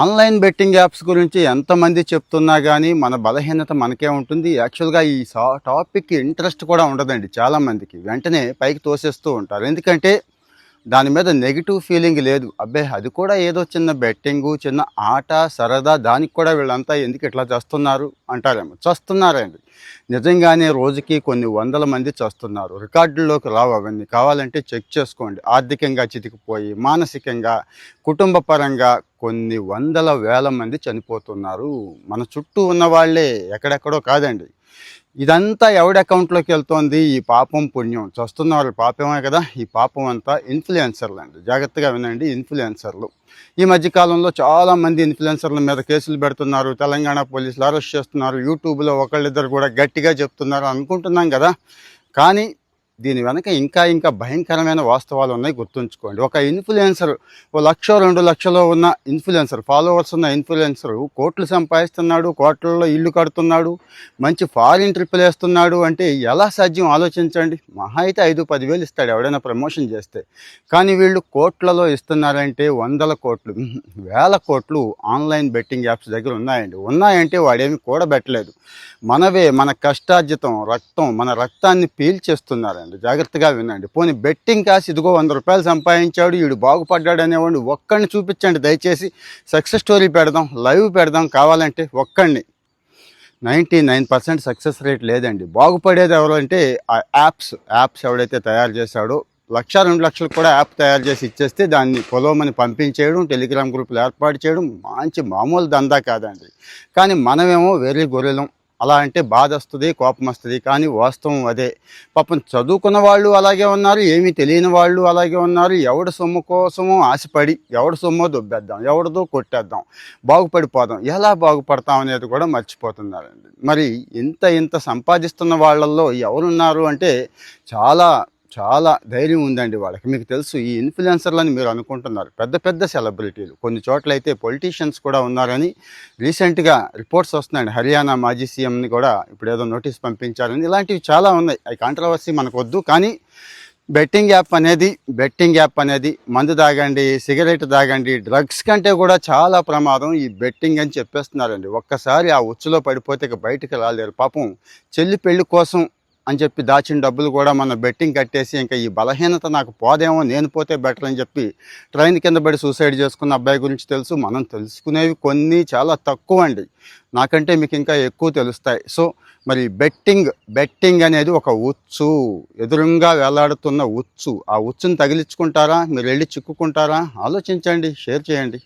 Online betting apps గురించి ఎంతమంది చెప్తున్నా కానీ మన బలహీనత మనకే ఉంటుంది. యాక్చువల్గా ఈ టాపిక్ ఇంట్రెస్ట్ కూడా ఉండదండి చాలామందికి. వెంటనే పైకి తోసేస్తూ ఉంటారు. ఎందుకంటే దాని మీద నెగిటివ్ ఫీలింగ్ లేదు. అబ్బే అది కూడా ఏదో చిన్న బెట్టింగు, చిన్న ఆట, సరదా, దానికి కూడా వీళ్ళంతా ఎందుకు ఇట్లా చేస్తున్నారు అంటారేమో. చస్తున్నారండి. నిజంగానే రోజుకి కొన్ని వందల మంది చస్తున్నారు. రికార్డుల్లోకి రావు అవన్నీ. కావాలంటే చెక్ చేసుకోండి. ఆర్థికంగా చితికిపోయి, మానసికంగా, కుటుంబ పరంగా కొన్ని వందల వేల మంది చనిపోతున్నారు. మన చుట్టూ ఉన్న వాళ్ళే, ఎక్కడెక్కడో కాదండి. ఇదంతా ఎవడి అకౌంట్లోకి వెళ్తోంది? ఈ పాపం పుణ్యం. చస్తున్న వాళ్ళు పాపమే కదా. ఈ పాపం అంతా ఇన్ఫ్లుయెన్సర్లు అండి. జాగ్రత్తగా వినండి, ఇన్ఫ్లుయెన్సర్లు. ఈ మధ్యకాలంలో చాలామంది ఇన్ఫ్లుయెన్సర్ల మీద కేసులు పెడుతున్నారు. తెలంగాణ పోలీసులు అరెస్ట్ చేస్తున్నారు. యూట్యూబ్లో ఒకళ్ళిద్దరు కూడా గట్టిగా చెప్తున్నారు అనుకుంటున్నాం కదా. కానీ దీని వెనక ఇంకా భయంకరమైన వాస్తవాలు ఉన్నాయి, గుర్తుంచుకోండి. ఒక ఇన్ఫ్లుయెన్సర్ 1,00,000 2,00,000 ఉన్న ఇన్ఫ్లుయెన్సర్, ఫాలోవర్స్ ఉన్న ఇన్ఫ్లుయెన్సర్ కోట్లు సంపాదిస్తున్నాడు, కోట్లలో ఇల్లు కడుతున్నాడు, మంచి ఫారిన్ ట్రిప్పులు వేస్తున్నాడు అంటే ఎలా సాధ్యం ఆలోచించండి. మహా అయితే 5-10 వేలు ఇస్తాడు ఎవడైనా ప్రమోషన్ చేస్తే. కానీ వీళ్ళు కోట్లలో ఇస్తున్నారంటే వందల కోట్లు, వేల కోట్లు ఆన్లైన్ బెట్టింగ్ యాప్స్ దగ్గర ఉన్నాయంటే వాడేమి కూడబెట్టలేదు. మనవే, మన కష్టార్జితం, రక్తం, మన రక్తాన్ని పీల్చేస్తున్నారండి. జాగ్రత్తగా వినండి. పోనీ బెట్టింగ్ కాసి ఇదిగో 100 రూపాయలు సంపాదించాడు, వీడు బాగుపడ్డాడు అనేవాడిని ఒక్కడిని చూపించండి దయచేసి. సక్సెస్ స్టోరీ పెడదాం, లైవ్ పెడదాం కావాలంటే. ఒక్కడిని. 99% సక్సెస్ రేట్ లేదండి. బాగుపడేది ఎవరు అంటే ఆ యాప్స్ ఎవడైతే తయారు చేశాడో, 1,00,000-2,00,000 కూడా యాప్ తయారు చేసి ఇచ్చేస్తే దాన్ని పొలవమని పంపించేయడం, టెలిగ్రామ్ గ్రూపులు ఏర్పాటు చేయడం మామూలు దందా కాదండి. కానీ మనమేమో వేరే గొర్రెలం. అలా అంటే బాధ వస్తుంది, కోపం వస్తుంది. కానీ వాస్తవం అదే. పాపం చదువుకున్న వాళ్ళు అలాగే ఉన్నారు, ఏమీ తెలియని వాళ్ళు అలాగే ఉన్నారు. ఎవడి సొమ్ము కోసమో ఆశపడి ఎవడి సొమ్మో దొబ్బేద్దాం, ఎవరిదో కొట్టేద్దాం, బాగుపడిపోదాం. ఎలా బాగుపడతాం అనేది కూడా మర్చిపోతున్నారండి. మరి ఇంత సంపాదిస్తున్న వాళ్ళల్లో ఎవరున్నారు అంటే చాలా ధైర్యం ఉందండి వాళ్ళకి. మీకు తెలుసు, ఈ ఇన్ఫ్లుయెన్సర్లని మీరు అనుకుంటున్నారు పెద్ద సెలబ్రిటీలు. కొన్ని చోట్ల అయితే పొలిటీషియన్స్ కూడా ఉన్నారని రీసెంట్గా రిపోర్ట్స్ వస్తున్నాయండి. హర్యానా మాజీ సీఎంని కూడా ఇప్పుడు ఏదో నోటీస్ పంపించారని. ఇలాంటివి చాలా ఉన్నాయి. అవి కాంట్రవర్సీ మనకు వద్దు. కానీ బెట్టింగ్ యాప్ అనేది మందు తాగండి, సిగరెట్ తాగండి, డ్రగ్స్ కంటే కూడా చాలా ప్రమాదం ఈ బెట్టింగ్ అని చెప్పేస్తున్నారండి. ఒక్కసారి ఆ ఉచ్చులో పడిపోతే ఇక బయటికి రాలేరు. పాపం చెల్లి పెళ్లి కోసం అని చెప్పి దాచిన డబ్బులు కూడా మన బెట్టింగ్ కట్టేసి ఇంకా ఈ బలహీనత నాకు పోదేమో, నేను పోతే బెటర్ అని చెప్పి ట్రైన్ కింద పడి సూసైడ్ చేసుకున్న అబ్బాయి గురించి తెలుసు. మనం తెలుసుకునేవి కొన్ని చాలా తక్కువ అండి. నాకంటే మీకు ఇంకా ఎక్కువ తెలుస్తాయి. సో మరి బెట్టింగ్ అనేది ఒక ఉచ్చు, ఎదురుగా వేలాడుతున్న ఉచ్చు. ఆ ఉచ్చును తగిలించుకుంటారా, మీరు వెళ్ళి చిక్కుకుంటారా? ఆలోచించండి, షేర్ చేయండి.